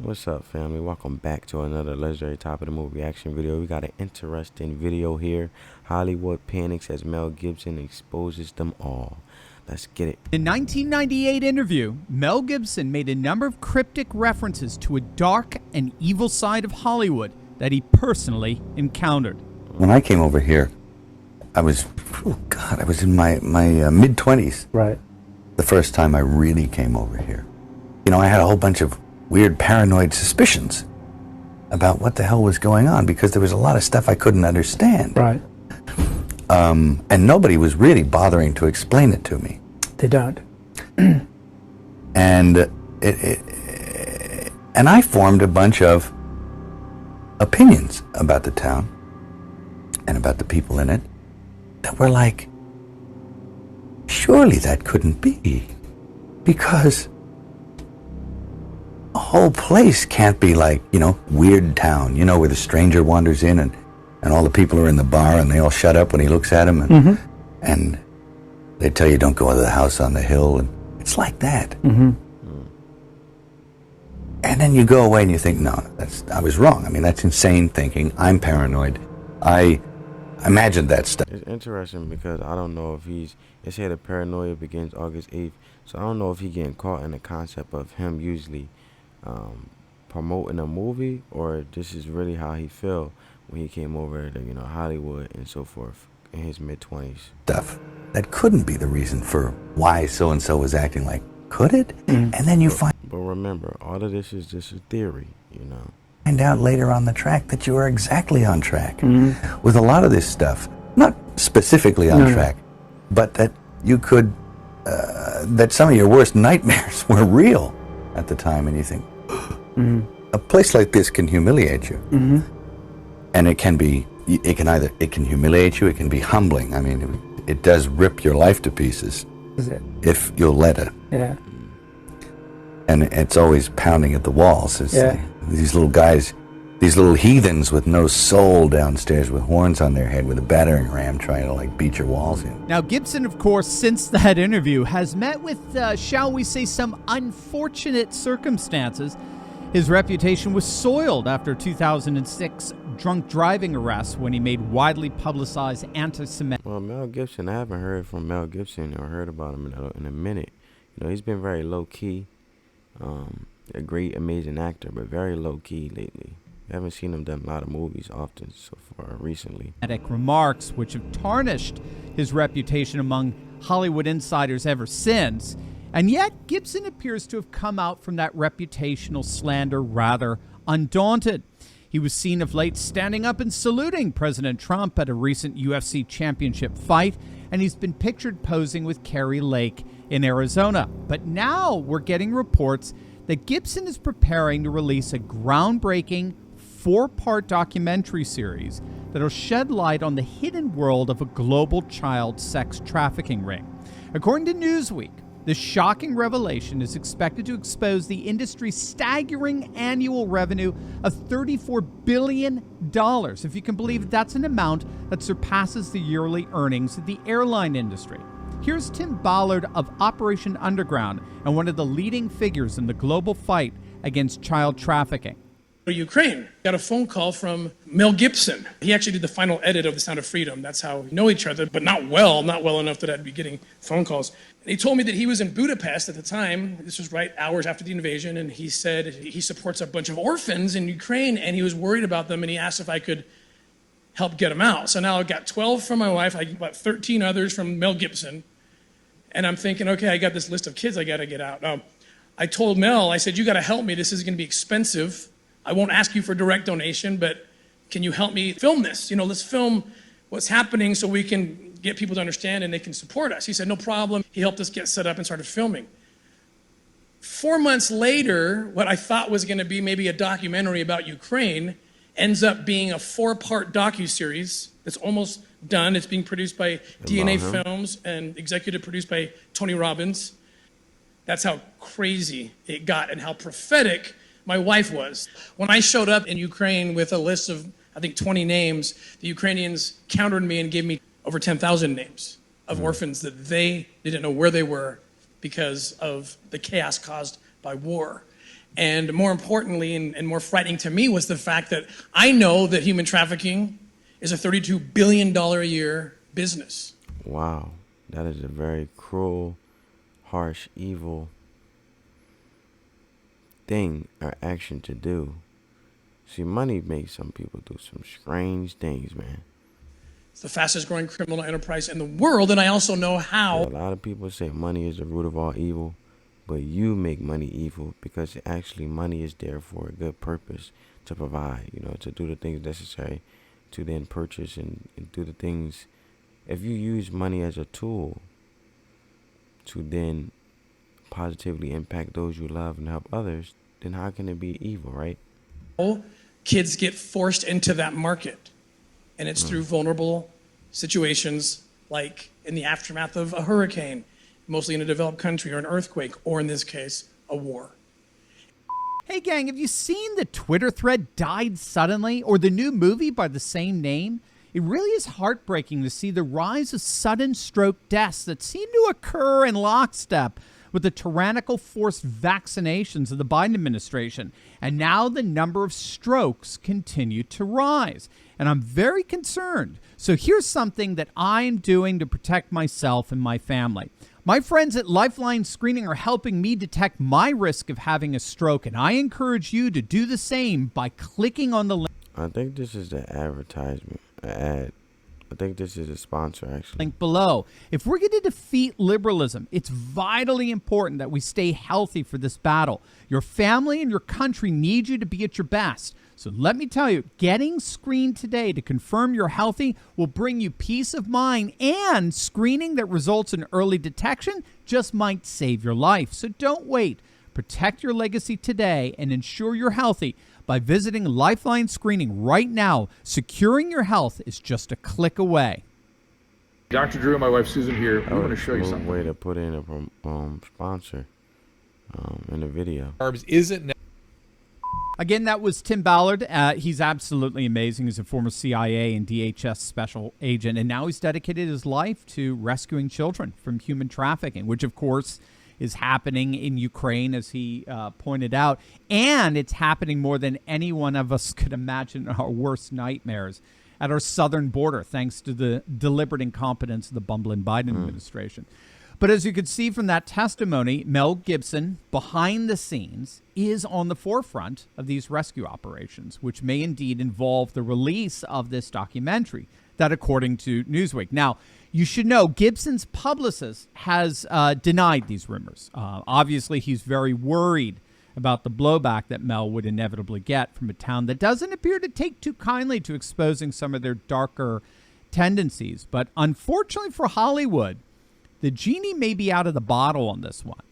What's up, family? Welcome back to another legendary Top of the Movie reaction video. We got an interesting video here. Hollywood panics as Mel Gibson exposes them all. Let's get it. In a 1998 interview, Mel Gibson made a number of cryptic references to a dark and evil side of Hollywood that he personally encountered. When I came over here, I was in my mid-20s. Right. The first time I really came over here. You know, I had a whole bunch of weird paranoid suspicions about what the hell was going on because there was a lot of stuff I couldn't understand. Right. And nobody was really bothering to explain it to me. They don't. And and I formed a bunch of opinions about the town and about the people in it that were like, surely that couldn't be, because a whole place can't be like, you know, Weird Town, you know, where the stranger wanders in and all the people are in the bar and they all shut up when he looks at them, and and they tell you don't go into the house on the hill, and it's like that. And then you go away and you think, no, I was wrong. I mean, that's insane thinking. I'm paranoid. I imagined that stuff. It's interesting because I don't know if they say the paranoia begins August 8th, so I don't know if he's getting caught in the concept of him usually promoting a movie, or this is really how he felt when he came over to, you know, Hollywood and so forth in his mid-20s. Stuff that couldn't be the reason for why so-and-so was acting like, could it? And then you find But remember, all of this is just a theory, you know. Find out later on the track that you are exactly on track with a lot of this stuff. Not specifically on track, but that you could, that some of your worst nightmares were real at the time, and you think, a place like this can humiliate you. And it can humiliate you, it can be humbling. I mean, it does rip your life to pieces. Is it? If you'll let it. Yeah. And it's always pounding at the walls. It's Yeah. These little guys, these little heathens with no soul downstairs with horns on their head with a battering ram trying to like beat your walls in. Now, Gibson, of course, since that interview, has met with, shall we say, some unfortunate circumstances. His reputation was soiled after 2006 drunk driving arrests when he made widely publicized anti-Semitic. Well, Mel Gibson, I haven't heard from Mel Gibson or heard about him in a minute. You know, he's been very low-key. A great, amazing actor, but very low-key lately. I haven't seen him done a lot of movies often so far recently. Remarks which have tarnished his reputation among Hollywood insiders ever since. And yet, Gibson appears to have come out from that reputational slander rather undaunted. He was seen of late standing up and saluting President Trump at a recent UFC championship fight, and he's been pictured posing with Carrie Lake in Arizona. But now we're getting reports that Gibson is preparing to release a groundbreaking 4-part documentary series that'll shed light on the hidden world of a global child sex trafficking ring. According to Newsweek, this shocking revelation is expected to expose the industry's staggering annual revenue of $34 billion. If you can believe it, that's an amount that surpasses the yearly earnings of the airline industry. Here's Tim Ballard of Operation Underground and one of the leading figures in the global fight against child trafficking. Ukraine. Got a phone call from Mel Gibson. He actually did the final edit of The Sound of Freedom. That's how we know each other, but not well enough that I'd be getting phone calls. And he told me that he was in Budapest at the time. This was right hours after the invasion, and he said he supports a bunch of orphans in Ukraine, and he was worried about them, and he asked if I could help get them out. So now I've got 12 from my wife, I got about 13 others from Mel Gibson, and I'm thinking, okay, I got this list of kids I got to get out. I told Mel, I said, you got to help me. This is going to be expensive. I won't ask you for direct donation, but can you help me film this? You know, let's film what's happening so we can get people to understand and they can support us. He said, no problem. He helped us get set up and started filming. 4 months later, what I thought was going to be maybe a documentary about Ukraine ends up being a 4-part docuseries that's almost done. It's being produced by DNA Films and executive produced by Tony Robbins. That's how crazy it got and how prophetic my wife was. When I showed up in Ukraine with a list of, I think, 20 names, the Ukrainians countered me and gave me over 10,000 names of orphans that they didn't know where they were because of the chaos caused by war. And more importantly, and more frightening to me, was the fact that I know that human trafficking is a $32 billion a year business. Wow, that is a very cruel, harsh, evil thing or action to do. See, money makes some people do some strange things, man. It's the fastest growing criminal enterprise in the world, and I also know how. A lot of people say money is the root of all evil, but you make money evil because actually money is there for a good purpose, to provide, to do the things necessary to then purchase and do the things. If you use money as a tool to then positively impact those you love and help others, then how can it be evil, right? Kids get forced into that market, and it's through vulnerable situations like in the aftermath of a hurricane, mostly in a developed country, or an earthquake, or in this case, a war. Hey gang, have you seen the Twitter thread "Died Suddenly" or the new movie by the same name? It really is heartbreaking to see the rise of sudden stroke deaths that seem to occur in lockstep with the tyrannical forced vaccinations of the Biden administration. And now the number of strokes continue to rise. And I'm very concerned. So here's something that I'm doing to protect myself and my family. My friends at Lifeline Screening are helping me detect my risk of having a stroke, and I encourage you to do the same by clicking on the link. I think this is the advertisement, ad. I think this is a sponsor, actually. Link below. If we're going to defeat liberalism, it's vitally important that we stay healthy for this battle. Your family and your country need you to be at your best. So let me tell you, getting screened today to confirm you're healthy will bring you peace of mind, and screening that results in early detection just might save your life. So don't wait. Protect your legacy today and ensure you're healthy by visiting Lifeline Screening right now. Securing your health is just a click away. Dr. Drew and my wife Susan here. We want to show you something. Way to put in a sponsor in the video. Carbs isn't. Again, that was Tim Ballard. He's absolutely amazing. He's a former CIA and DHS special agent, and now he's dedicated his life to rescuing children from human trafficking, which, of course, is happening in Ukraine, as he pointed out. And it's happening more than any one of us could imagine in our worst nightmares at our southern border, thanks to the deliberate incompetence of the bumbling Biden administration. But as you could see from that testimony, Mel Gibson, behind the scenes, is on the forefront of these rescue operations, which may indeed involve the release of this documentary, that according to Newsweek. Now, you should know Gibson's publicist has denied these rumors. Obviously, he's very worried about the blowback that Mel would inevitably get from a town that doesn't appear to take too kindly to exposing some of their darker tendencies. But unfortunately for Hollywood, the genie may be out of the bottle on this one.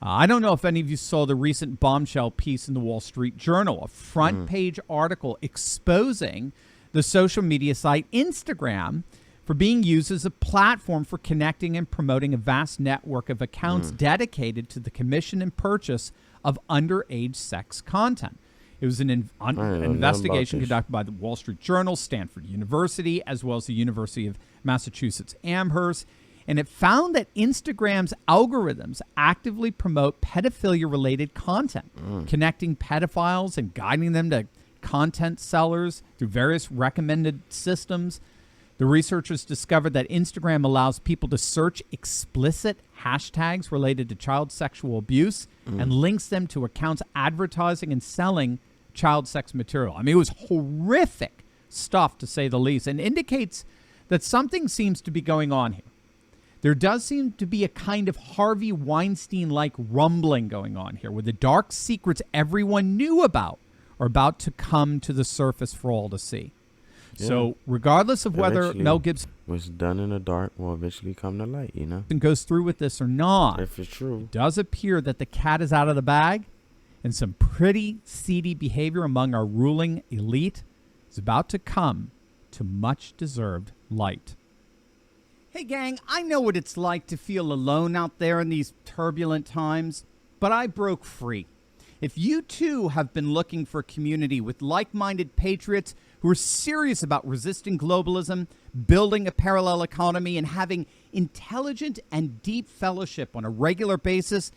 I don't know if any of you saw the recent bombshell piece in the Wall Street Journal, a front-page article exposing the social media site Instagram for being used as a platform for connecting and promoting a vast network of accounts dedicated to the commission and purchase of underage sex content. It was an investigation conducted by the Wall Street Journal, Stanford University, as well as the University of Massachusetts Amherst. And it found that Instagram's algorithms actively promote pedophilia-related content, connecting pedophiles and guiding them to content sellers through various recommended systems. The researchers discovered that Instagram allows people to search explicit hashtags related to child sexual abuse and links them to accounts advertising and selling child sex material. I mean, it was horrific stuff, to say the least, and indicates that something seems to be going on here. There does seem to be a kind of Harvey Weinstein-like rumbling going on here, where the dark secrets everyone knew about are about to come to the surface for all to see. Yeah. So regardless of whether Mel Gibson was done in the dark will eventually come to light, and goes through with this or not, if it's true, it does appear that the cat is out of the bag, and some pretty seedy behavior among our ruling elite is about to come to much-deserved light. Hey gang, I know what it's like to feel alone out there in these turbulent times, but I broke free. If you too have been looking for a community with like-minded patriots who are serious about resisting globalism, building a parallel economy, and having intelligent and deep fellowship on a regular basis,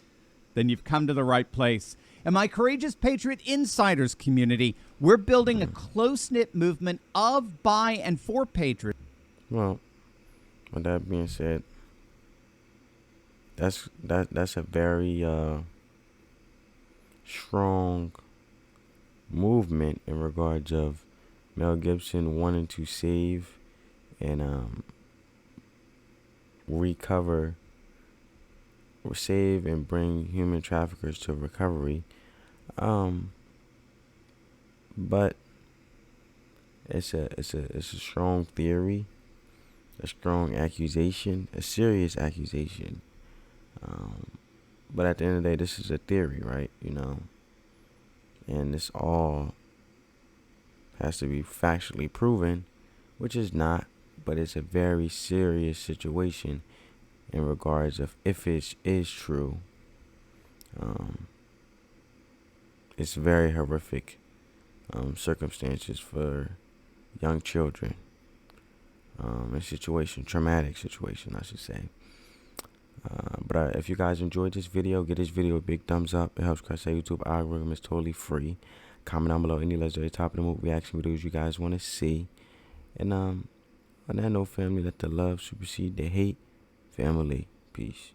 then you've come to the right place. And my courageous Patriot Insiders community, we're building a close-knit movement of, by, and for patriots. Well, with that being said, that's a very strong movement in regards of Mel Gibson wanting to save and save and bring human traffickers to recovery. But it's a strong theory, a strong accusation, a serious accusation. But at the end of the day, this is a theory, right? And this all has to be factually proven, which is not, but it's a very serious situation in regards of if it is true. It's very horrific circumstances for young children. Traumatic situation, I should say. But if you guys enjoyed this video, give this video a big thumbs up. It helps crush our YouTube algorithm. It's totally free. Comment down below any legendary top of the movie reaction videos you guys want to see. And on that note, family, let the love supersede the hate. Family, peace.